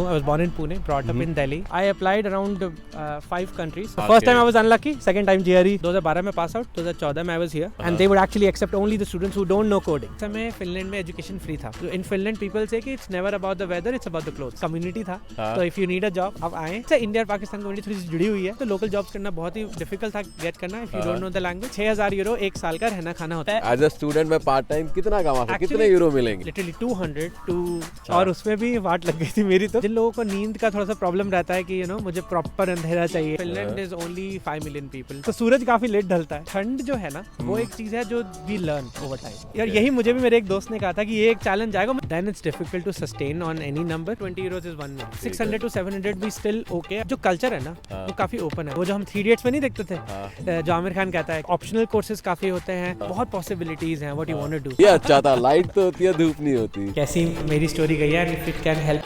I was born in Pune, brought up in Delhi. I applied around 5 countries. The first time I was unlucky, second time GRE. 2012 में pass out, 2014 में I was here, and they would actually accept only the students who don't know coding. उस समय Finland में education free था. So in Finland people say कि it's never about the weather, it's about the clothes. Community था. So if you need a job, आप आए. से India और पाकिस्तान कम्युनिटी थोड़ी सी जुड़ी हुई है, तो लोकल जॉब्स करना बहुत ही डिफिकल्ट था गेट करना. If you don't know the language, 6,000 euro एक साल का रहना खाना होता है. As a student में पार्ट टाइम कितना कमा सकते, कितने यूरो मिलेंगे? Literally 200 और उसमें भी वाट लग गई थी मेरी. तो जिन लोगों को नींद का थोड़ा सा प्रॉब्लम रहता है कि मुझे प्रॉपर अंधेरा चाहिए. Finland is only 5 million people. तो सूरज काफी लेट ढलता है. ठंड जो है ना वो एक चीज है जो वी लर्न ओवर टाइम. यार यही मुझे भी मेरे एक दोस्त ने कहा था कि ये एक चैलेंज आएगा. Then it's difficult to sustain on any number. 20 euros is 1 minute. 600 to 700 भी स्टिल ओके. जो कल्चर है ना वो काफी ओपन है. वो जो हम 3 इडियट्स में नहीं देखते थे, जो आमिर खान कहता है ऑप्शनल कोर्सेज काफी होते हैं, बहुत पॉसिबिलिटीज हैं. What you want to do. ये अच्छा था. लाइट तो होती है, धूप नहीं होती. कैसी मेरी स्टोरी गई है. If it can help.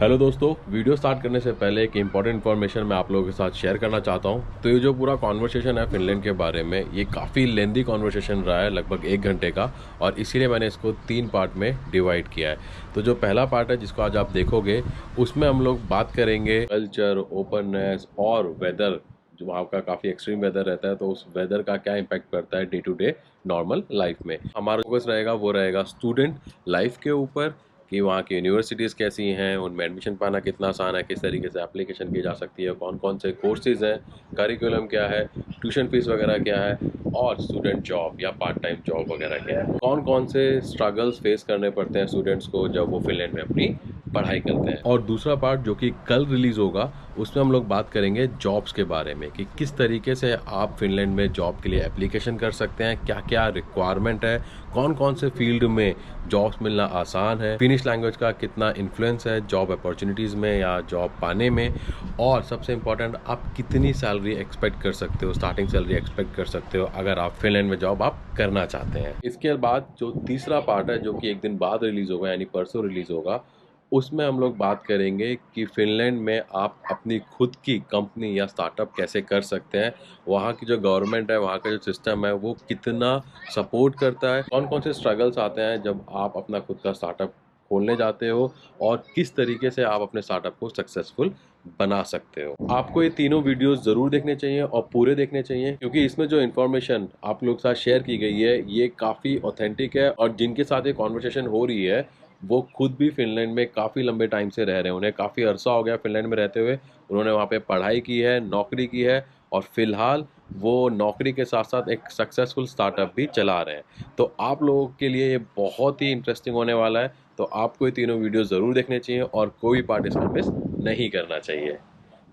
Hello दोस्तों, वीडियो स्टार्ट करने से पहले एक इम्पॉर्टेंट इन्फॉर्मेशन मैं आप लोगों के साथ शेयर करना चाहता हूं. तो ये जो पूरा कॉन्वर्सेशन है फिनलैंड के बारे में, ये काफ़ी लेंदी कॉन्वर्सेशन रहा है, लगभग 1 घंटे का, और इसीलिए मैंने इसको 3 पार्ट में डिवाइड किया है. तो जो पहला पार्ट है जिसको आज आप देखोगे, उसमें हम लोग बात करेंगे कल्चर, ओपननेस और वेदर. जो वहाँ का काफ़ी एक्सट्रीम वेदर रहता है, तो उस वेदर का क्या इम्पैक्ट करता है day to day normal life में. हमारा फोकस रहेगा वो रहेगा स्टूडेंट लाइफ के ऊपर, कि वहाँ की यूनिवर्सिटीज़ कैसी हैं, उनमें एडमिशन पाना कितना आसान है, किस तरीके से एप्लीकेशन की जा सकती है, कौन कौन से कोर्सेज़ हैं, करिकुलम क्या है, ट्यूशन फीस वगैरह क्या है, और स्टूडेंट जॉब या पार्ट टाइम जॉब वगैरह क्या है, कौन कौन से स्ट्रगल्स फेस करने पड़ते हैं स्टूडेंट्स को जब वो फिनलैंड में अपनी पढ़ाई करते हैं. और दूसरा पार्ट जो कि कल रिलीज़ होगा, उसमें हम लोग बात करेंगे जॉब्स के बारे में, कि किस तरीके से आप फिनलैंड में जॉब के लिए एप्लीकेशन कर सकते हैं, क्या क्या रिक्वायरमेंट है, कौन कौन से फील्ड में जॉब्स मिलना आसान है, फिनिश लैंग्वेज का कितना इन्फ्लुएंस है जॉब अपॉर्चुनिटीज़ में या जॉब पाने में, और सबसे इम्पॉर्टेंट आप कितनी सैलरी एक्सपेक्ट कर सकते हो, स्टार्टिंग सैलरी एक्सपेक्ट कर सकते हो अगर आप फिनलैंड में जॉब आप करना चाहते हैं. इसके बाद जो तीसरा पार्ट है, जो कि एक दिन बाद रिलीज़ होगा, यानी परसों रिलीज़ होगा, उसमें हम लोग बात करेंगे कि फिनलैंड में आप अपनी खुद की कंपनी या स्टार्टअप कैसे कर सकते हैं, वहाँ की जो गवर्नमेंट है, वहाँ का जो सिस्टम है, वो कितना सपोर्ट करता है, कौन कौन से स्ट्रगल्स आते हैं जब आप अपना खुद का स्टार्टअप खोलने जाते हो, और किस तरीके से आप अपने स्टार्टअप को सक्सेसफुल बना सकते हो. आपको ये तीनों वीडियोस ज़रूर देखने चाहिए और पूरे देखने चाहिए, क्योंकि इसमें जो इन्फॉर्मेशन आप लोग के साथ शेयर की गई है ये काफ़ी ऑथेंटिक है, और जिनके साथ ये कॉन्वर्सेशन हो रही है वो खुद भी फिनलैंड में काफ़ी लंबे टाइम से रह रहे हैं. उन्हें काफ़ी अरसा हो गया फिनलैंड में रहते हुए. उन्होंने वहाँ पे पढ़ाई की है, नौकरी की है, और फिलहाल वो नौकरी के साथ साथ एक सक्सेसफुल स्टार्टअप भी चला रहे हैं. तो आप लोगों के लिए ये बहुत ही इंटरेस्टिंग होने वाला है. तो आपको ये तीनों वीडियो ज़रूर देखने चाहिए और कोई पार्ट इसका मिस नहीं करना चाहिए.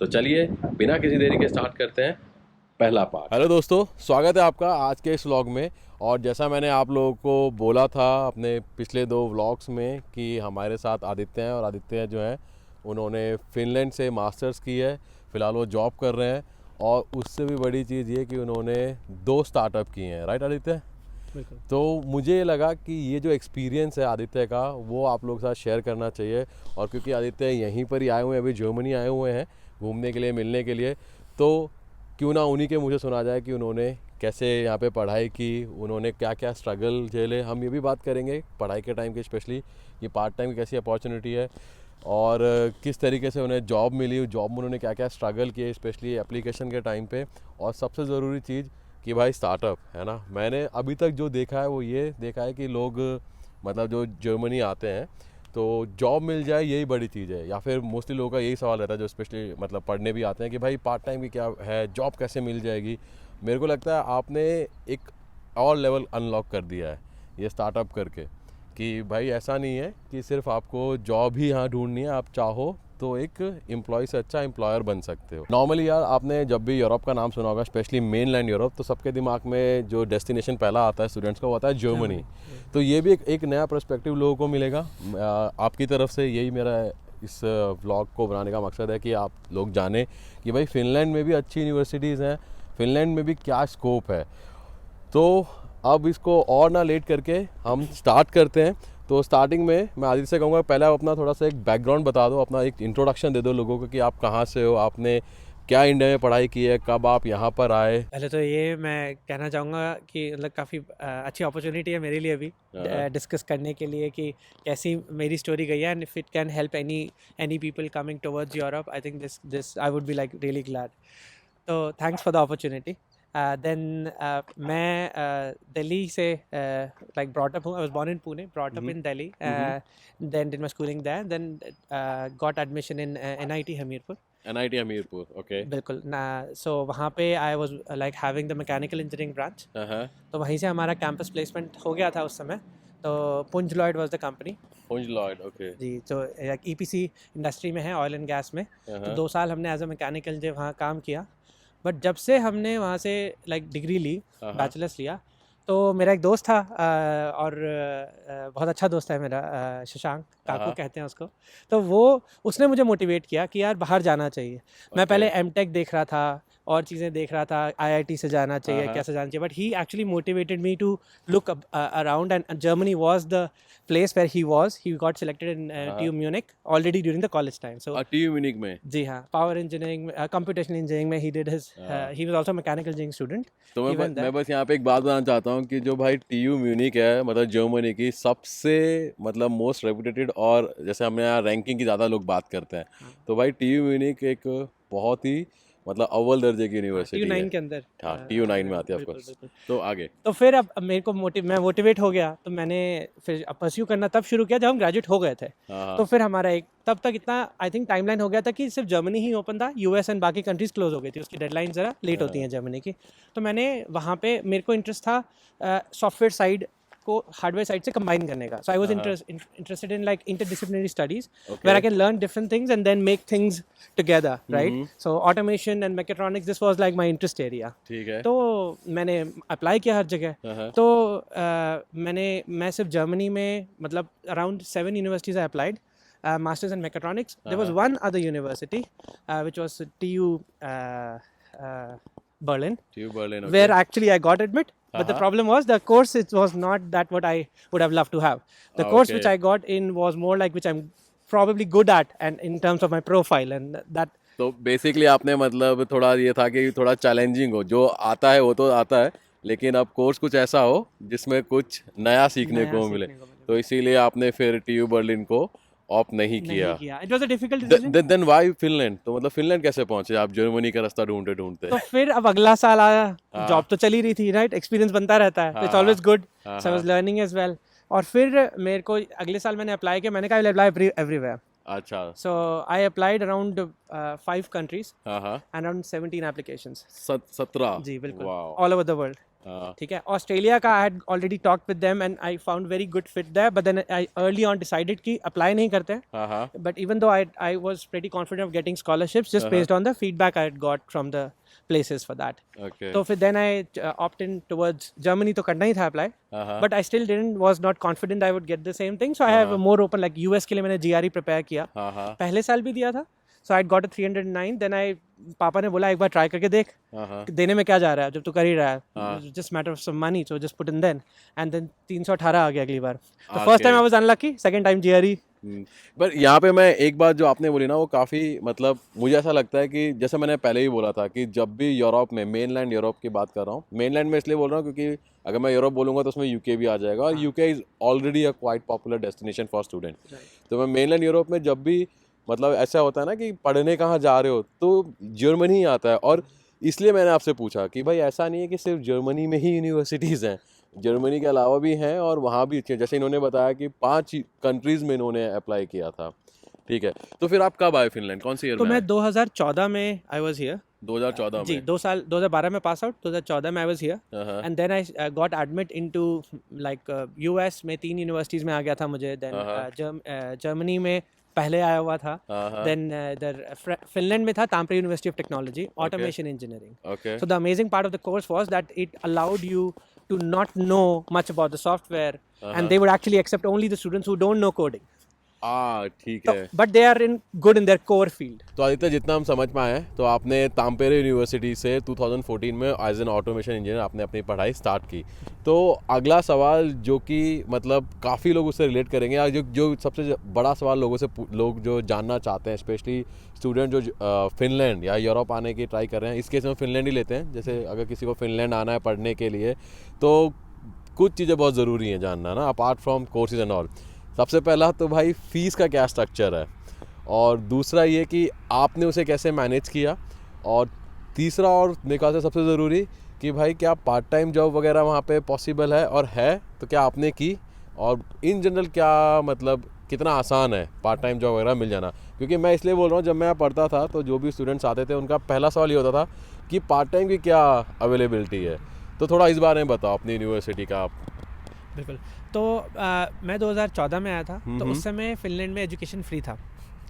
तो चलिए बिना किसी देरी के स्टार्ट करते हैं पहला पार्ट. हेलो दोस्तों, स्वागत है आपका आज के इस व्लॉग में. और जैसा मैंने आप लोगों को बोला था अपने पिछले 2 व्लॉग्स में कि हमारे साथ आदित्य हैं, और आदित्य जो हैं उन्होंने फिनलैंड से मास्टर्स की है, फ़िलहाल वो जॉब कर रहे हैं, और उससे भी बड़ी चीज़ ये कि उन्होंने 2 स्टार्टअप किए हैं. राइट आदित्य? तो मुझे लगा कि ये जो एक्सपीरियंस है आदित्य का, वो आप लोग के साथ शेयर करना चाहिए. और क्योंकि आदित्य यहीं पर ही आए हुए हैं, अभी जर्मनी आए हुए हैं घूमने के लिए, मिलने के लिए, तो क्यों ना उन्हीं के मुझे सुना जाए कि उन्होंने कैसे यहाँ पे पढ़ाई की, उन्होंने क्या क्या स्ट्रगल झेले. हम ये भी बात करेंगे पढ़ाई के टाइम के, स्पेशली ये पार्ट टाइम की कैसी अपॉर्चुनिटी है, और किस तरीके से उन्हें जॉब मिली, जॉब में उन्होंने क्या क्या स्ट्रगल किए, स्पेशली एप्लीकेशन के टाइम पे. और सबसे ज़रूरी चीज़ कि भाई स्टार्टअप है ना, मैंने अभी तक जो देखा है वो ये देखा है कि लोग मतलब जो जर्मनी आते हैं तो जॉब मिल जाए यही बड़ी चीज़ है, या फिर मोस्टली लोगों का यही सवाल रहता है जो स्पेशली मतलब पढ़ने भी आते हैं कि भाई पार्ट टाइम की क्या है, जॉब कैसे मिल जाएगी. मेरे को लगता है आपने एक और लेवल अनलॉक कर दिया है ये स्टार्टअप करके, कि भाई ऐसा नहीं है कि सिर्फ आपको जॉब ही यहाँ ढूंढनी है, आप चाहो तो एक एम्प्लॉय से अच्छा एम्प्लॉयर बन सकते हो. नॉर्मली यार आपने जब भी यूरोप का नाम सुना होगा, स्पेशली मेनलैंड यूरोप, तो सबके दिमाग में जो डेस्टिनेशन पहला आता है स्टूडेंट्स का वो आता है जर्मनी. तो ये भी एक नया पर्सपेक्टिव लोगों को मिलेगा आपकी तरफ से. यही मेरा इस व्लॉग को बनाने का मकसद है कि आप लोग जानें कि भाई फिनलैंड में भी अच्छी यूनिवर्सिटीज़ हैं, फिनलैंड में भी क्या स्कोप है. तो अब इसको और ना लेट करके हम स्टार्ट करते हैं. तो स्टार्टिंग में मैं आदित्य से कहूँगा पहले आप अपना थोड़ा सा एक बैकग्राउंड बता दो, अपना एक इंट्रोडक्शन दे दो लोगों को कि आप कहाँ से हो, आपने क्या इंडिया में पढ़ाई की है, कब आप यहाँ पर आए? पहले तो ये मैं कहना चाहूँगा कि मतलब काफ़ी अच्छी अपॉर्चुनिटी है मेरे लिए अभी डिस्कस करने के लिए कि कैसी मेरी स्टोरी गई है, and if it can help any people coming towards Europe, I think this I would be like really glad. तो thanks for the opportunity. Then मैं दिल्ली से लाइक ब्रॉट अप हूँ. I was born in Pune, brought up in Delhi, then did my schooling there, then got admission in NIT Hamirpur. NIT Hamirpur, okay. बिल्कुल ना. So वहाँ पे I was like having the mechanical engineering branch. तो वहीं से हमारा campus placement हो गया था उस समय. तो पुंज लॉयड वाज द कंपनी. पुंज लॉयड, ओके. जी. तो EPC इंडस्ट्री में है, ऑयल एंड गैस में. तो 2 साल हमने एज अ मैकेनिकल जो वहाँ काम किया. बट जब से हमने वहाँ से लाइक डिग्री ली, बैचलर्स लिया, तो मेरा एक दोस्त था और बहुत अच्छा दोस्त है मेरा, शशांक काकू कहते हैं उसको. तो उसने मुझे मोटिवेट किया कि यार बाहर जाना चाहिए. मैं पहले M.Tech देख रहा था और चीज़ें देख रहा था, IIT से जाना चाहिए, कैसे जाना चाहिए, but he actually motivated me to look around, and Germany was the place where he got selected in TU Munich already during the college time. So TU Munich में? जी हाँ, पावर इंजीनियरिंग, कंप्यूटेशनल इंजीनियरिंग में he did his, he was also mechanical engineering student. तो मैं बस यहाँ पे एक बात बताना चाहता हूँ कि जो भाई TU म्यूनिक है, मतलब जर्मनी की सबसे मतलब मोस्ट रेपुटेटेड, और जैसे हमने यहाँ रैंकिंग की ज़्यादा लोग बात करते हैं, तो भाई TU म्यूनिक एक बहुत ही मतलब अव्वल दर्जे की यूनिवर्सिटी है. TU9 के अंदर. हाँ, TU9 में आती है ऑफकोर्स. तो आगे तो फिर अब मेरे को मैं मोटिवेट हो गया, तो मैंने फिर परस्यू करना तब शुरू किया जब हम ग्रेजुएट हो गए थे. तो फिर हमारा एक तब तक इतना आई थिंक टाइमलाइन हो गया था कि सिर्फ जर्मनी ही ओपन था, US एंड बाकी कंट्रीज क्लोज हो गई थी. उसकी डेडलाइन ज़रा लेट होती हैं जर्मनी की. तो मैंने वहाँ पे मेरे को इंटरेस्ट था सॉफ्टवेयर साइड को हार्डवेयर साइड से कंबाइन करने का. So I was interested in like interdisciplinary studies where I can learn different things and then make things together, right. सो automation and mechatronics, this was like my interest area. ठीक है. तो मैंने apply किया हर जगह. तो मैं सिर्फ जर्मनी में मतलब around 7 universities I applied masters in mechatronics. There was one other university which was TU Berlin. TU Berlin, okay. Where actually I got admit. But the problem was the course, it was not that what I would have loved to have. The course which I got in was more like which I'm probably good at, and in terms of my profile, and that. तो basically आपने मतलब थोड़ा ये था कि थोड़ा challenging हो, जो आता है वो तो आता है, लेकिन अब कोर्स कुछ ऐसा हो जिसमें कुछ नया सीखने को मिले. तो इसीलिए आपने फिर TU बर्लिन को ऑप्ट नहीं किया. It was a difficult decision. Then why Finland? तो मतलब फिनलैंड कैसे पहुंचे आप जर्मनी का रास्ता ढूंढते ढूंढते? तो फिर अब अगला साल आया, जॉब तो चली रही थी, राइट. एक्सपीरियंस बनता रहता है, it's always good. So I was learning as well. और फिर मेरे को अगले साल मैंने अप्लाई किया. मैंने कहा आई विल अप्लाई एवरीवेयर. अच्छा. So I applied around 5 countries and around 17 applications. 17? जी बिल्कुल, ऑल ओवर द वर्ल्ड. ठीक है. ऑस्ट्रेलिया का I had already talked with them and I found very good fit there, but then I early on decided कि apply नहीं करते. But even though I was pretty confident of getting scholarships just based on the feedback I had got from the places for that. तो फिर then I opted in towards Germany. तो करना ही था apply, but I still was not confident I would get the same thing. So I have a more open, like US के लिए मैंने GRE prepare किया. पहले साल भी दिया था. So I got a 309. Then पापा ने बोला एक बार ट्राई करके देख, देने में क्या जा रहा है जब तू कर ही रहा है, just matter of some money, so just put in then. And then 318 आ गया अगली बार. तो first time I was unlucky, second time GRE. पर यहाँ पे मैं एक बात जो आपने बोली ना, वो काफ़ी मतलब मुझे ऐसा लगता है कि जैसे मैंने पहले ही बोला था कि जब भी यूरोप में, मेनलैंड यूरोप की बात कर रहा हूँ, मेनलैंड में इसलिए बोल रहा हूँ क्योंकि अगर मैं यूरोप बोलूँगा तो उसमें UK भी आ जाएगा, और UK is already a quite popular destination for student. तो मैं मेनलैंड यूरोप में जब भी मतलब ऐसा होता है ना कि पढ़ने कहाँ जा रहे हो, तो जर्मनी ही आता है. और इसलिए मैंने आपसे पूछा कि भाई ऐसा नहीं है कि सिर्फ जर्मनी में ही यूनिवर्सिटीज़ हैं, जर्मनी के अलावा भी हैं और वहाँ भी अच्छे. जैसे इन्होंने बताया कि 5 कंट्रीज़ में इन्होंने अप्लाई किया था. ठीक है. तो फिर आप कब आए फिनलैंड, कौन सी ईयर में? तो मैं 2014 में आई वाज हियर. 2014 में? जी, 2 साल. 2012 में पास आउट, 2014 में I was here, and then I got admit into like US में 3 यूनिवर्सिटीज़ में आ गया था मुझे. देन जर्मनी में पहले आया हुआ था. देन इधर फिनलैंड में था Tampere university of technology, automation engineering. So the amazing part of the course was that it allowed you to not know much about the software, and they would actually accept only the students who don't know coding. ठीक तो है। But they are in good in their core field. तो आदित्य, जितना हम समझ पाए हैं तो आपने तामपेरे यूनिवर्सिटी से 2014 में एज एन ऑटोमेशन इंजीनियर आपने अपनी पढ़ाई स्टार्ट की। तो अगला सवाल जो कि मतलब काफ़ी लोग उससे रिलेट करेंगे, या जो सबसे बड़ा सवाल लोग जो जानना चाहते हैं, स्पेशली स्टूडेंट जो फिनलैंड या यूरोप आने की ट्राई कर रहे हैं, इस केस में फिनलैंड ही लेते हैं। जैसे अगर किसी को फिनलैंड आना है पढ़ने के लिए, तो कुछ चीज़ें बहुत ज़रूरी हैं जानना ना, apart from courses and all. सबसे पहला तो भाई फ़ीस का क्या स्ट्रक्चर है, और दूसरा ये कि आपने उसे कैसे मैनेज किया, और तीसरा और मेरे ख्याल से सबसे ज़रूरी कि भाई क्या पार्ट टाइम जॉब वगैरह वहाँ पे पॉसिबल है, और है तो क्या आपने की, और इन जनरल क्या मतलब कितना आसान है पार्ट टाइम जॉब वगैरह मिल जाना। क्योंकि मैं इसलिए बोल रहा हूँ, जब मैं पढ़ता था तो जो भी स्टूडेंट्स आते थे उनका पहला सवाल ये होता था कि पार्ट टाइम की क्या अवेलेबिलिटी है। तो थोड़ा इस बारे में बताओ अपनी यूनिवर्सिटी का आप। बिल्कुल। तो मैं 2014 में आया था, तो उस समय फिनलैंड में एजुकेशन फ्री था।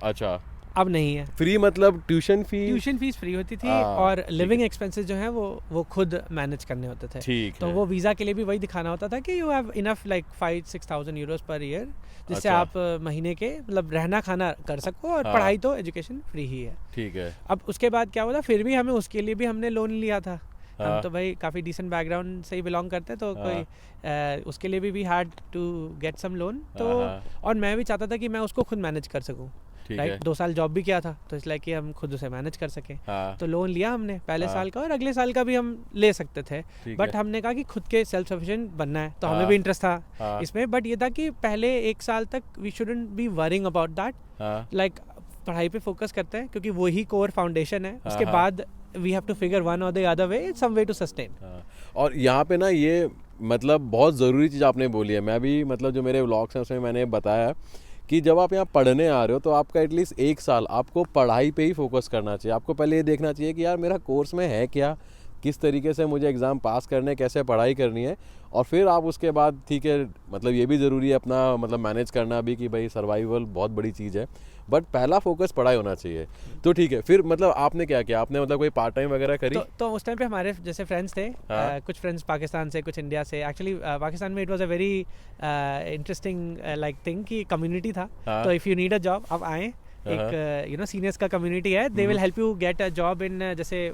अच्छा, अब नहीं है। फ्री मतलब ट्यूशन फीस फ्री होती थी, और लिविंग एक्सपेंसेस जो है वो खुद मैनेज करने होते थे। ठीक तो है। वो वीज़ा के लिए भी वही दिखाना होता था कि you have enough like 5-6,000 Euros per year, जिससे अच्छा। आप महीने के मतलब रहना खाना कर सको, और पढ़ाई तो एजुकेशन फ्री ही है। ठीक है। अब उसके बाद क्या हुआ था, फिर भी हमें उसके लिए भी हमने लोन लिया था। हम तो भाई काफ़ी डिसेंट बैकग्राउंड से ही बिलोंग करते, तो कोई उसके लिए भी we had to get some loan. तो और मैं भी चाहता था कि मैं उसको खुद मैनेज कर सकूं, राइट। 2 साल जॉब भी किया था, तो इसलिए कि हम खुद उसे मैनेज कर सकें। तो लोन लिया हमने पहले साल का, और अगले साल का भी हम ले सकते थे, बट हमने कहा कि खुद के सेल्फ सफिशिएंट बनना है, तो हमें भी इंटरेस्ट था इसमें। बट ये था कि पहले 1 साल तक we shouldn't be worrying about that, like पढ़ाई पे फोकस करते हैं क्योंकि वही कोर फाउंडेशन है। उसके बाद we have to figure one or the other way, some way to sustain. और यहाँ पे ना ये मतलब बहुत ज़रूरी चीज़ आपने बोली है। मैं भी मतलब जो मेरे व्लॉग्स हैं उसमें मैंने बताया कि जब आप यहाँ पढ़ने आ रहे हो तो आपका एटलीस्ट 1 साल आपको पढ़ाई पे ही फोकस करना चाहिए। आपको पहले ये देखना चाहिए कि यार मेरा कोर्स में है क्या, किस तरीके से मुझे एग्ज़ाम पास करने, कैसे पढ़ाई करनी है, और फिर आप उसके बाद ठीक है मतलब ये भी ज़रूरी है अपना मतलब मैनेज करना भी कि भाई सर्वाइवल बहुत बड़ी चीज़ है, बट पहला फोकस पढ़ाई होना चाहिए। तो ठीक है, फिर मतलब आपने क्या किया, आपने मतलब कोई पार्ट टाइम वगैरह करी? तो उस टाइम पे हमारे जैसे फ्रेंड्स थे, कुछ फ्रेंड्स पाकिस्तान से, कुछ इंडिया से। एक्चुअली पाकिस्तान में it was a very interesting like thing कि कम्युनिटी था। तो if you need a job, आप आएँ, एक यू नो सीनियर्स का कम्युनिटी है, they will help you get a job in, जैसे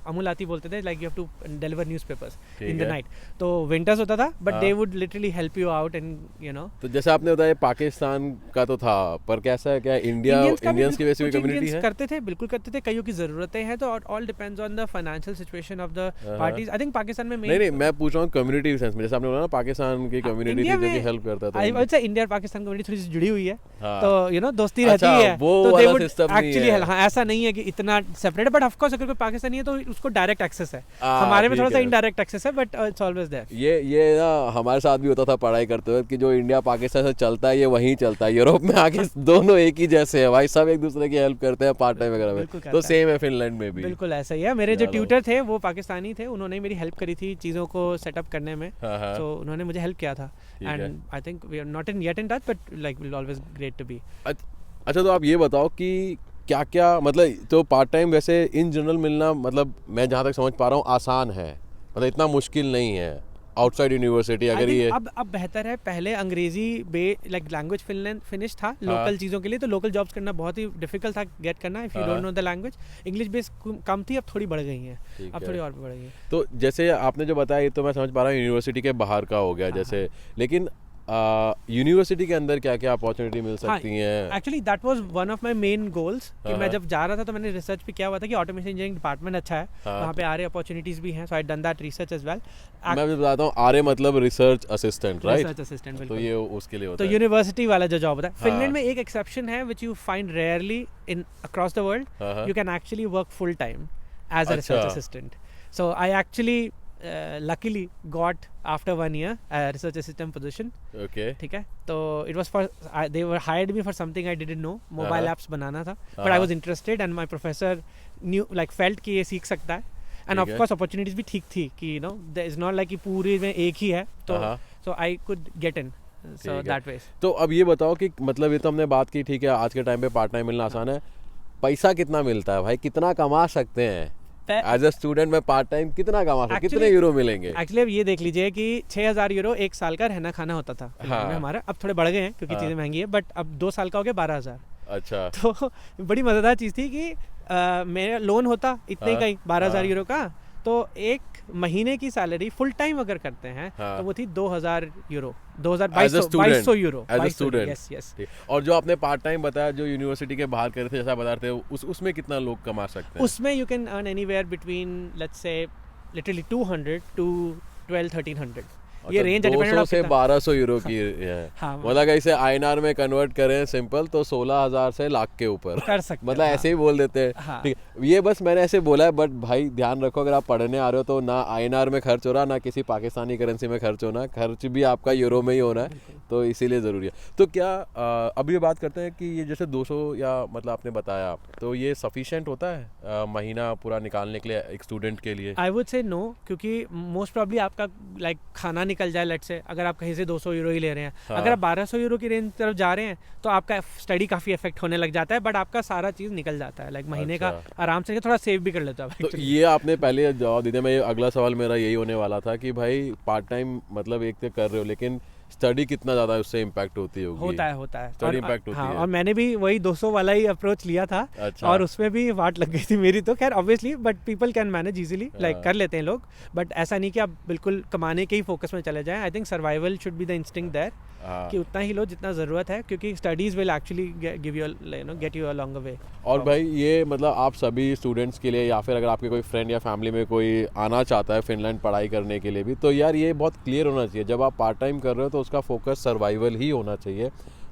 अमुलाती बोलते थे, like you have to deliver newspapers in the night. तो विंटर्स होता था, but they would literally help you out and you know. तो जैसे आपने बताया पाकिस्तान का तो था, पर कैसा है, क्या इंडियंस की वैसी कम्युनिटी है? करते थे, बिल्कुल करते थे। कईयों की ज़रूरतें हैं, तो all depends on the financial situation of the parties. I think Pakistan में नहीं, मैं पूछ रहा हूँ कम्युनिटी सेंस में, जैसे आपने बोला ना पाकिस्तान की कम्युनिटी थी जो कि हेल्प करता था। आई वुड से इंडिया और पाकिस्तान कम्युनिटी थोड़ी सी जुड़ी हुई है, तो यू नो दोस्ती रहती है। वो तो वाला सिस्टम एक्चुअली हाँ, ऐसा नहीं है कि इतना सेपरेट, बट ऑफ कोर्स अगर कोई पाकिस्तानी है तो उसको डायरेक्ट एक्सेस है। हमारे में थोड़ा सा इनडायरेक्ट एक्सेस है, बट इट्स ऑलवेज देयर। ये ना हमारे साथ भी होता था पढ़ाई करते हुए कि जो इंडिया पाकिस्तान से चलता है ये वहीं चलता है। यूरोप में आके दोनों एक ही जैसे है भाई, सब एक दूसरे की हेल्प करते हैं पार्ट टाइम वगैरह में। तो सेम है फिनलैंड में भी, बिल्कुल ऐसा ही है। मेरे जो ट्यूटर थे वो पाकिस्तानी थे, उन्होंने मेरी हेल्प करी थी चीज़ों को सेटअप करने में, तो उन्होंने मुझे हेल्प किया था। And I think we are not in yet in touch, but like will always great to be. अच्छा, तो आप ये बताओ कि क्या क्या मतलब, तो पार्ट टाइम वैसे इन जनरल मिलना मतलब मैं जहाँ तक समझ पा रहा हूँ आसान है, मतलब इतना मुश्किल नहीं है आउटसाइड यूनिवर्सिटी अगर ये। अब बेहतर है। पहले अंग्रेजी लाइक लैंग्वेज फिनिश था लोकल चीज़ों के लिए, तो लोकल जॉब्स करना बहुत ही डिफिकल्ट था गेट करना if you don't know the language. English base कम थी, अब थोड़ी बढ़ गई है, अब थोड़ी और भी बढ़ गई है। तो जैसे आपने जो बताया ये तो मैं समझ पा रहा हूँ यूनिवर्सिटी के बाहर का हो गया जैसे, लेकिन यूनिवर्सिटी के अंदर क्या क्या अपॉर्चुनिटी मिल सकती हैं? Actually that was one of my main goals कि मैं जब जा रहा था तो मैंने रिसर्च पे किया हुआ था कि ऑटोमेशन इंजीनियरिंग डिपार्टमेंट अच्छा है, वहाँ पे आरए अपॉर्चुनिटीज भी हैं, so I done that research as well. मैं भी बताता हूँ, आरए मतलब research assistant, right? Research assistant, बिल्कुल। तो ये उसके लिए होता है। तो यूनिवर्सिटी वाला जो जॉब होता है, फिनलैंड में एक एक्सेप्शन है which you find rarely in across the world, you can actually work full time as a research assistant. So I actually luckily got after 1 year a research assistant position. Okay. ठीक है, तो it was for they were hired me for something I didn't know, mobile apps बनाना था, but I was interested and my professor knew like felt कि ये सीख सकता है, and of course opportunities भी ठीक थी कि you know there is not like कि पूरे में एक ही है, तो so I could get in, so that way. तो अब ये बताओ कि मतलब ये तो हमने बात की, ठीक है आज के टाइम पे पार्ट टाइम मिलना आसान है, पैसा कितना मिलता है भाई, कितना कमा सकते हैं एज अ स्टूडेंट मैं पार्ट टाइम कितना कमा सकता हूँ, कितने यूरो मिलेंगे? एक्चुअली अब ये देख लीजिए कि 6,000 यूरो एक साल का रहना खाना होता था फिनलैंड में हमारा। अब थोड़े बढ़ गए हैं क्योंकि चीज़ें महंगी है, बट अब 2 साल का हो गया 12,000। अच्छा। तो बड़ी मज़ेदार चीज़ थी कि मेरा लोन होता इतने का ही 12,000 यूरो का, तो एक महीने की सैलरी फुल टाइम अगर करते हैं तो वो थी 2,000 euro, 2,200 euro as a student. Yes yes. और जो आपने पार्ट टाइम बताया जो यूनिवर्सिटी के बाहर कर रहे थे, जैसा बता रहे थे, उसमें कितना लोग कमा सकते हैं? उसमें you can earn anywhere between let's say literally 200 to 1200-1300। ये रेंज 200 से 1200 यूरो की है। हाँ, मतलब इसे INR में कन्वर्ट करें सिंपल तो 16,000 से लाख के ऊपर कर सकते मतलब ऐसे ही बोल देते हैं। हाँ। ठीक है, ये बस मैंने ऐसे बोला है, बट भाई ध्यान रखो अगर आप पढ़ने आ रहे हो तो ना INR में खर्च हो रहा, ना किसी पाकिस्तानी करेंसी में खर्च होना, खर्च भी आपका यूरो में ही होना है, तो इसीलिए ज़रूरी है। तो क्या अब ये बात करते हैं कि ये जैसे 200 या मतलब आपने बताया, तो ये सफिशिएंट होता है महीना पूरा निकालने के लिए एक स्टूडेंट के लिए? आई वुड से नो, क्योंकि मोस्ट प्रॉब्ली आपका लाइक खाना निकल जाए लेट्स से, अगर आप कहीं से 200 यूरो ही ले रहे हैं। हाँ। अगर आप 1200 यूरो की रेंज तरफ जा रहे हैं तो आपका स्टडी काफ़ी इफेक्ट होने लग जाता है, बट आपका सारा चीज़ निकल जाता है लाइक महीने का आराम से, थोड़ा सेव भी कर लेता है। तो ये आपने पहले जवाब दे दिया। मैं अगला सवाल मेरा यही होने वाला था कि भाई पार्ट टाइम मतलब एक तो कर रहे हो, लेकिन स्टडी कितना ज़्यादा उससे इम्पैक्ट होती होगी? होता है स्टडी इम्पैक्ट होती है। और मैंने भी वही 200 वाला ही अप्रोच लिया था। अच्छा। और उसमें भी वाट लग गई थी मेरी, तो खैर obviously, but people can manage easily, like कर लेते हैं लोग, बट ऐसा नहीं कि आप बिल्कुल कमाने के ही फोकस में चले जाएं। I think survival should be the instinct there, कि उतना ही लो जितना ज़रूरत है, क्योंकि studies will actually give you get you a longer way. और भाई ये मतलब आप सभी स्टूडेंट्स के लिए, या फिर अगर आपके कोई फ्रेंड या फैमिली में कोई आना चाहता है फिनलैंड पढ़ाई करने के लिए भी, तो यार ये बहुत क्लियर होना चाहिए, जब आप पार्ट टाइम कर रहे हो तो उसका फोकस सर्वाइवल ही होना चाहिए।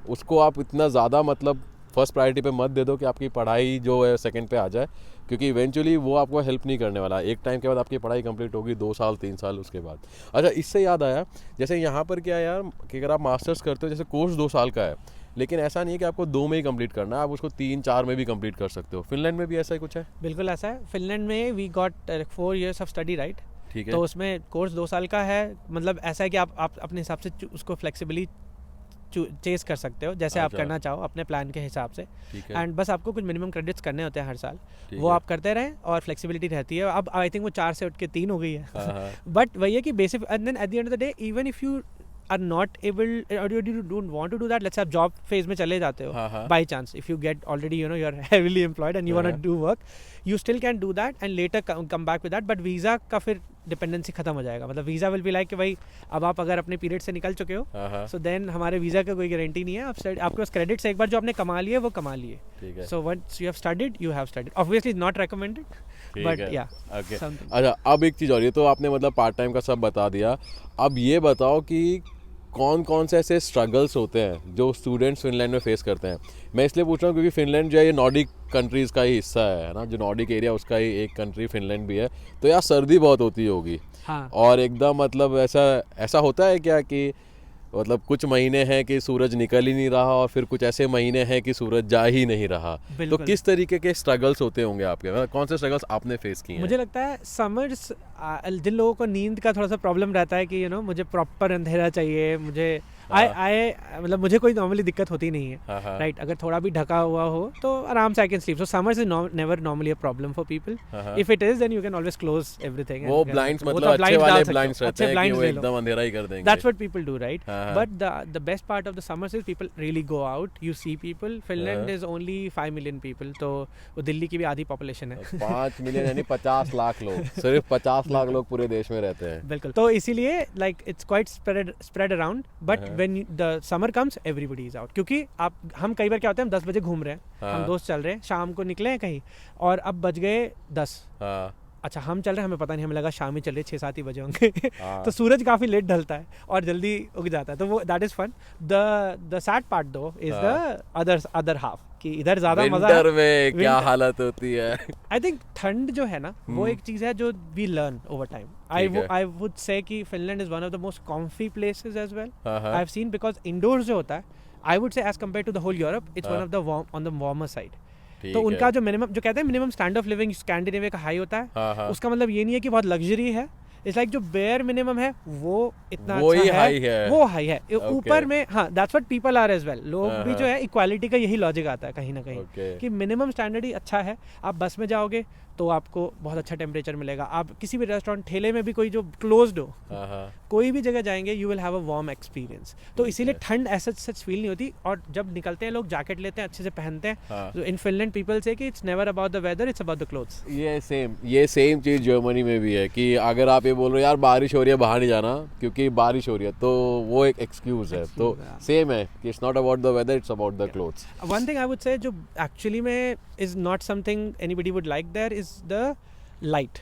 उसको आप इतना ज़्यादा मतलब फर्स्ट प्रायोरिटी पे मत दे दो कि आपकी पढ़ाई जो है सेकंड पे आ जाए, क्योंकि इवेंचुअली वो आपको हेल्प नहीं करने वाला। एक टाइम के बाद आपकी पढ़ाई कंप्लीट होगी 2 साल 3 साल उसके बाद। अच्छा, इससे याद आया, जैसे यहाँ पर क्या है यार कि अगर आप मास्टर्स करते हो, जैसे कोर्स 2 साल का है, लेकिन ऐसा नहीं है कि आपको 2 में ही कंप्लीट करना है, आप उसको 3-4 में भी कंप्लीट कर सकते हो। फिनलैंड में भी ऐसा ही कुछ है? बिल्कुल ऐसा है। फिनलैंड में we got 4 years of study, right? ठीक है। तो उसमें कोर्स 2 साल का है, मतलब ऐसा है कि आप अपने हिसाब से उसको फ्लेक्सिबली चेस कर सकते हो, जैसे आप करना चाहो अपने प्लान के हिसाब से। एंड बस आपको कुछ मिनिमम क्रेडिट्स करने होते हैं हर साल, वो आप करते रहें और फ्लेक्सिबिलिटी रहती है। अब आई थिंक वो 4 से उठ के 3 हो गई है। बट वही है कि basic, and then at the end of the day, even if you are not able or you don't want to do that, let's say आप जॉब फेज में चले जाते हो by chance, if you get already you are heavily employed and you want to do work, you still can do that and later come back with that. But visa का फिर dependency खत्म हो जाएगा, मतलब वीज़ा विल बी लाइक कि भाई अब आप अगर अपने पीरियड से निकल चुके हो, सो देन हमारे वीज़ा का कोई गारंटी नहीं है। आपके पास क्रेडिट्स एक बार जो आपने कमा लिए वो कमा लिए। So once you have studied, you have studied. Obviously not recommended, but yeah something. अच्छा, अब एक चीज़ और, ये तो आपने मतलब पार्ट टाइम का सब बता दिया। अब ये बताओ कि कौन कौन से ऐसे स्ट्रगल्स होते हैं जो स्टूडेंट्स फिनलैंड में फेस करते हैं? मैं इसलिए पूछ रहा हूँ क्योंकि फिनलैंड जो है ये नॉर्डिक कंट्रीज़ का ही हिस्सा है ना, जो नॉर्डिक एरिया उसका ही एक कंट्री फिनलैंड भी है, तो यार सर्दी बहुत होती होगी। हाँ। और एकदम मतलब ऐसा होता है क्या कि मतलब कुछ महीने हैं कि सूरज निकल ही नहीं रहा और फिर कुछ ऐसे महीने हैं कि सूरज जा ही नहीं रहा, तो किस तरीके के स्ट्रगल्स होते होंगे आपके? मतलब कौन से स्ट्रगल्स आपने फेस किए हैं? मुझे लगता है समर्स, जिन लोगों को नींद का थोड़ा सा प्रॉब्लम रहता है कि मुझे प्रॉपर अंधेरा चाहिए, मुझे मतलब मुझे कोई नॉर्मली दिक्कत होती नहीं है, राइट? अगर थोड़ा भी ढका हुआ हो तो आराम से I can sleep. So summers is never normally a problem for people. If it is then you can always close everything. वो ब्लाइंड्स मतलब अच्छे वाले ब्लाइंड्स रहते हैं कि वो एकदम अंधेरा ही कर देंगे। That's what people do, right? But the best part of the summers is people really go out, you see people. Finland is only 5 million people, तो वो दिल्ली की भी आधी पॉपुलेशन है। 5 million यानी 50 लाख लोग, सिर्फ 50 लाख लोग पूरे देश में रहते हैं। बिल्कुल, तो इसीलिए like it's quite spread around, but when the summer comes everybody is out. क्योंकि हम कई बार क्या होता है, हम 10 बजे घूम रहे हैं, हम दोस्त चल रहे हैं, शाम को निकले हैं कहीं और अब बज गए 10। अच्छा, हम चल रहे हैं, हमें पता नहीं, हमें लगा शाम ही चल रही, 6-7 ही बजे होंगे। तो सूरज काफी लेट ढलता है और जल्दी उग जाता है, तो वो that is fun. The sad part though is the other half, कि इधर ज्यादा मजा है। विंटर में क्या हालत होती है? आई थिंक ठंड जो है ना, वो एक चीज है जो we learn over time. I would say कि Finland is one of the most comfy places as well I have seen, because indoors जो होता है, I would say as compare to the whole Europe, it's one of the on the warmer side. तो उनका जो minimum, जो कहते हैं minimum standard of living Scandinavia का हाई होता है, उसका मतलब ये नहीं है कि बहुत लग्जरी है। इट्स लाइक जो बेयर मिनिमम है वो इतना अच्छा है, वो हाई है। ऊपर में हाँ, that's what people are as well. लोग भी जो है इक्वालिटी का यही लॉजिक आता है कहीं ना कहीं, कि मिनिमम स्टैंडर्ड ही अच्छा है। आप बस में जाओगे तो आपको बहुत अच्छा टेम्परेचर मिलेगा। आप किसी भी रेस्टोरेंट ठेले में भी कोई जो क्लोज्ड हो, कोई भी जगह जाएंगे you will have a warm experience. तो इसीलिए ठंड ऐसा सच फील नहीं होती। और जब निकलते हैं लोग जैकेट लेते हैं, अच्छे से पहनते हैं। तो इन फिनलैंड पीपल से कि it's never about the weather, it's about the clothes. ये सेम चीज़ जर्मनी में भी है कि अगर आप ये बोल रहे हो यार बारिश हो रही है बाहर नहीं जाना क्योंकि बारिश हो रही है, तो वो एक एक्सक्यूज है। तो सेम है कि it's not about the weather, it's about the clothes. One thing I would say जो एक्चुअली में is not something anybody would like there is the light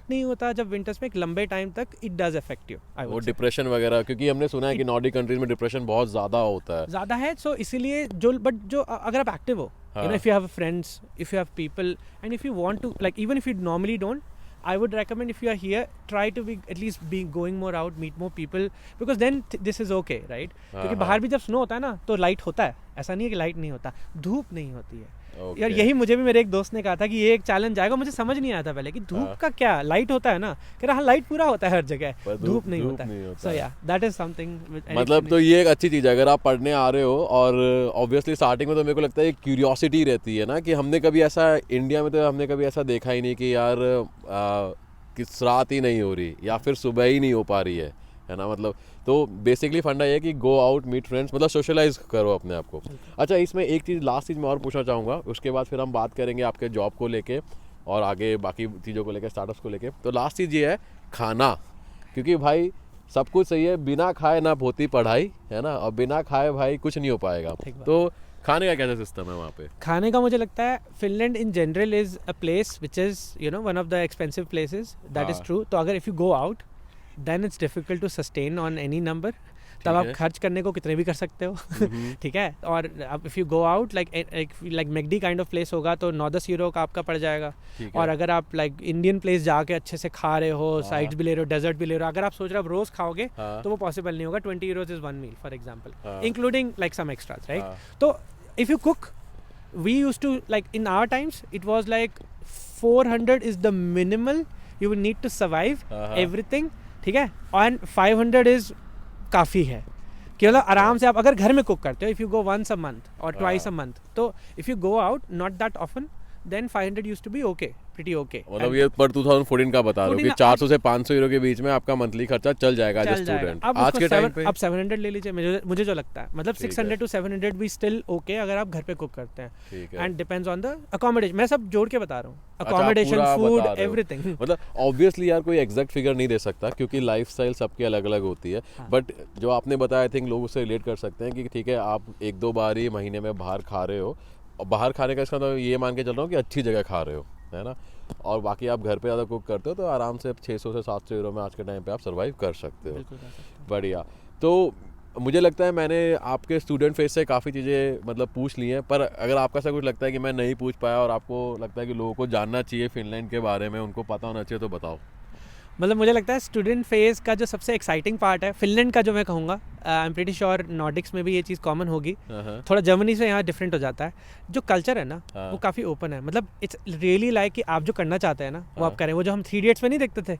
नहीं होता जब विंटर्स में एक लंबे टाइम तक, इट डज अफेक्ट यू। वो डिप्रेशन वगैरह, क्योंकि हमने सुना है कि नॉर्डिक कंट्रीज में डिप्रेशन बहुत ज़्यादा है। सो इसीलिए जो अगर आप एक्टिव हो, you know, if you have friends, if you have people, and if you want to, like, even if you normally don't, I would recommend if you are here, try to be at least be going more out, meet more people, because then this is okay, right? क्योंकि बाहर भी जब snow होता है ना तो light होता है, ऐसा नहीं है कि लाइट नहीं होता, धूप नहीं होती है। यार यही मुझे भी मेरे एक दोस्त ने कहा था कि ये एक चैलेंज आएगा, मुझे समझ नहीं आया था पहले कि धूप का क्या, लाइट होता है ना, कह रहा लाइट पूरा होता है हर जगह, धूप नहीं होता है। सो या दैट इज समथिंग, मतलब तो ये एक अच्छी चीज़ है अगर आप पढ़ने आ रहे हो। और ऑब्वियसली स्टार्टिंग में तो मेरे को लगता है एक क्यूरियोसिटी रहती है ना कि हमने कभी ऐसा, इंडिया में तो हमने कभी ऐसा देखा ही नहीं कि यार किस रात ही नहीं हो रही या फिर सुबह ही नहीं हो पा रही है ना। मतलब तो बेसिकली फंडा ये है कि गो आउट, मीट फ्रेंड्स, मतलब सोशलाइज करो अपने आप को। अच्छा, इसमें एक चीज़, लास्ट चीज़ मैं और पूछना चाहूँगा, उसके बाद फिर हम बात करेंगे आपके जॉब को लेके और आगे बाकी चीज़ों को लेके, स्टार्टअप्स को लेके। तो लास्ट चीज़ ये है खाना, क्योंकि भाई सब कुछ सही है, बिना खाए ना होती पढ़ाई, है ना, और बिना खाए भाई कुछ नहीं हो पाएगा। तो खाने का कैसा सिस्टम है वहाँ पे? खाने का मुझे लगता है Finland in general is a place which is you know one of the expensive places, that is true. तो अगर if you go out then it's difficult to sustain on any number. तब आप खर्च करने को कितने भी कर सकते हो, ठीक है। और अब if you go out like McD kind of place होगा तो 9-10 यूरो का आपका पड़ जाएगा। और अगर आप लाइक इंडियन प्लेस जाके अच्छे से खा रहे हो, साइड्स भी ले रहे हो, डेजर्ट भी ले रहे हो, अगर आप सोच रहे हो आप रोज़ खाओगे तो वो पॉसिबल नहीं होगा। 20 euros is one meal for example, including like some extras, right. तो if you cook, we used to, like in our times it was like 400 is the minimal you would need to survive everything, ठीक है। and 500 is काफ़ी है कि मतलब आराम से आप अगर घर में कुक करते हो, if you go once a month or twice a month, तो if you go out not that often then 500 used to be okay, pretty okay। मतलब ये पर 2014 का बता रहे हो कि 400 से 500 यूरो के बीच में आपका मंथली खर्चा चल जाएगा एज स्टूडेंट। आज के टाइम पे अब 700 ले लीजिए, मुझे जो लगता है, मतलब 600 to 700 भी स्टिल ओके अगर आप घर पे कुक करते हैं। And depends on the accommodation, मैं सब जोड़ के बता रहा हूँ, अकोमोडेशन, फूड, एवरीथिंग। मतलब ऑब्वियसली यार कोई एग्जैक्ट फिगर नहीं दे सकता क्योंकि लाइफस्टाइल सबकी अलग अलग होती है। बट जो आपने बताया आई थिंक लोग उससे रिलेट कर सकते हैं कि ठीक है आप 1-2 बार ही महीने में बाहर खा रहे हो, और बाहर खाने का इसका तो ये मान के चल रहा हूँ कि अच्छी जगह खा रहे हो, है ना। और बाकी आप घर पे ज़्यादा कुक करते हो तो आराम से 600 से 700 यूरो में आज के टाइम पे आप सर्वाइव कर सकते हो। बढ़िया। तो मुझे लगता है मैंने आपके स्टूडेंट फेस से काफ़ी चीज़ें मतलब पूछ ली हैं, पर अगर आपका ऐसा कुछ लगता है कि मैं नहीं पूछ पाया और आपको लगता है कि लोगों को जानना चाहिए फिनलैंड के बारे में, उनको पता होना चाहिए, तो बताओ। मतलब मुझे लगता है स्टूडेंट फेज का जो सबसे एक्साइटिंग पार्ट है फिनलैंड का, जो मैं कहूँगा, I am pretty sure Nordics में भी ये चीज़ कॉमन होगी, थोड़ा जर्मनी से यहाँ डिफरेंट हो जाता है। जो कल्चर है ना वो काफ़ी ओपन है, मतलब इट्स रियली लाइक कि आप जो करना चाहते हैं ना वो आप करें। वो जो हम 3 इडियट्स में नहीं देखते थे,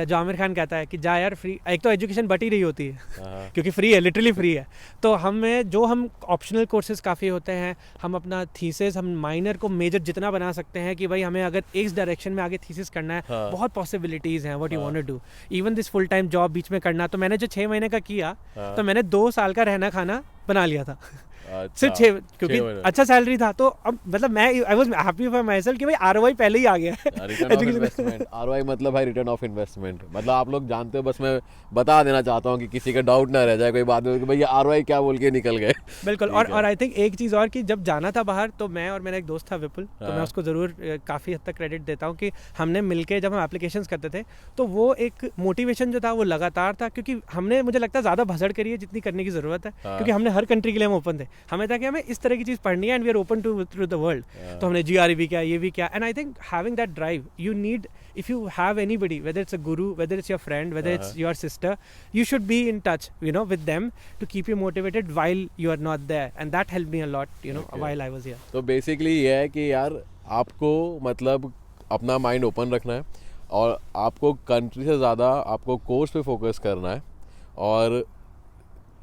जो आमिर खान कहता है कि जा यार फ्री, एक तो एजुकेशन बट ही रही होती है क्योंकि फ्री है, लिटरली फ्री है। तो हम ऑप्शनल कोर्सेज काफ़ी होते हैं, हम अपना थीसिस, हम माइनर को मेजर जितना बना सकते हैं कि भाई हमें अगर इस डायरेक्शन में आगे थीसिस करना है, बहुत पॉसिबिलिटीज़ हैं what you want to do. Even this full time job बीच में करना, तो मैंने जो 6 महीने का किया तो मैंने 2 साल का रहना खाना बना लिया था। सिर्फ 6, क्योंकि अच्छा सैलरी था। तो अब मतलब मैं I was happy for my self कि भाई आरओआई पहले ही आ गया है। आरओआई मतलब भाई रिटर्न ऑफ इन्वेस्टमेंट, मतलब आप लोग जानते हो, बस मैं बता देना चाहता हूँ कि किसी का डाउट ना रह जाए कोई बात में कि भाई ये आरओआई क्या बोल के निकल गए। बिल्कुल। और आई थिंक एक चीज़ और कि जब जाना था बाहर तो मैं और मेरा एक दोस्त था विपुल, तो मैं उसको ज़रूर काफ़ी हद तक क्रेडिट देता हूँ कि हमने मिलके जब हम एप्लीकेशंस करते थे तो वो एक मोटिवेशन जो था वो लगातार था, क्योंकि हमने, मुझे लगता है, ज़्यादा भसड़ करी है जितनी करने की ज़रूरत है, क्योंकि हमने हर कंट्री के लिए हम ओपन थे। हमें था कि हमें इस तरह की चीज़ पढ़नी है and we are open to the world. तो हमने GRE भी किया, ये भी किया। And I think having that drive you need, if you have anybody, whether it's a guru, whether it's your friend, whether it's your sister, you should be in touch, you know, with them to keep you motivated while you are not there, and that helped me a lot, you know, while I was here. तो basically ये है कि यार आपको मतलब अपना mind open रखना है और आपको कंट्री से ज़्यादा आपको कोर्स पे फोकस करना है। और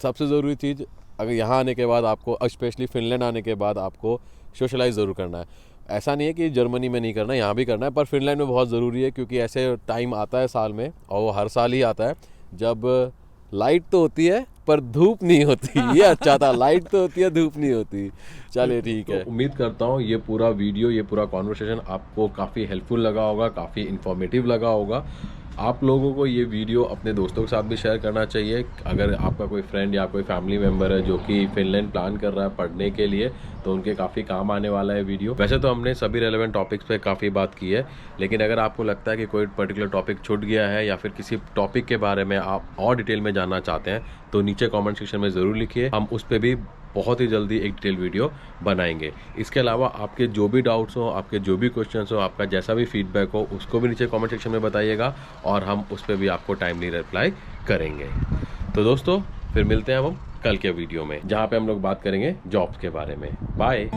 सबसे ज़रूरी चीज़, अगर यहाँ आने के बाद आपको, स्पेशली फिनलैंड आने के बाद, आपको सोशलाइज ज़रूर करना है। ऐसा नहीं है कि जर्मनी में नहीं करना, यहाँ भी करना है, पर फिनलैंड में बहुत ज़रूरी है क्योंकि ऐसे टाइम आता है साल में, और वो हर साल ही आता है, जब लाइट तो होती है पर धूप नहीं होती। ये अच्छा था, लाइट तो होती है, धूप नहीं होती। चलिए ठीक है। उम्मीद करता हूँ ये पूरा वीडियो, ये पूरा कॉन्वर्सेशन आपको काफ़ी हेल्पफुल लगा होगा, काफ़ी इन्फॉर्मेटिव लगा होगा। आप लोगों को ये वीडियो अपने दोस्तों के साथ भी शेयर करना चाहिए। अगर आपका कोई फ्रेंड या कोई फैमिली मेम्बर है जो कि फिनलैंड प्लान कर रहा है पढ़ने के लिए, तो उनके काफ़ी काम आने वाला है वीडियो। वैसे तो हमने सभी रेलेवेंट टॉपिक्स पे काफ़ी बात की है, लेकिन अगर आपको लगता है कि कोई पर्टिकुलर टॉपिक छूट गया है या फिर किसी टॉपिक के बारे में आप और डिटेल में जानना चाहते हैं, तो नीचे कमेंट सेक्शन में ज़रूर लिखिए। हम उस पर भी बहुत ही जल्दी एक डिटेल वीडियो बनाएंगे। इसके अलावा आपके जो भी डाउट्स हो, आपके जो भी क्वेश्चंस हो, आपका जैसा भी फीडबैक हो, उसको भी नीचे कमेंट सेक्शन में बताइएगा और हम उस पर भी आपको टाइमली रिप्लाई करेंगे। तो दोस्तों फिर मिलते हैं हम कल के वीडियो में, जहाँ पे हम लोग बात करेंगे जॉब्स के बारे में। बाय।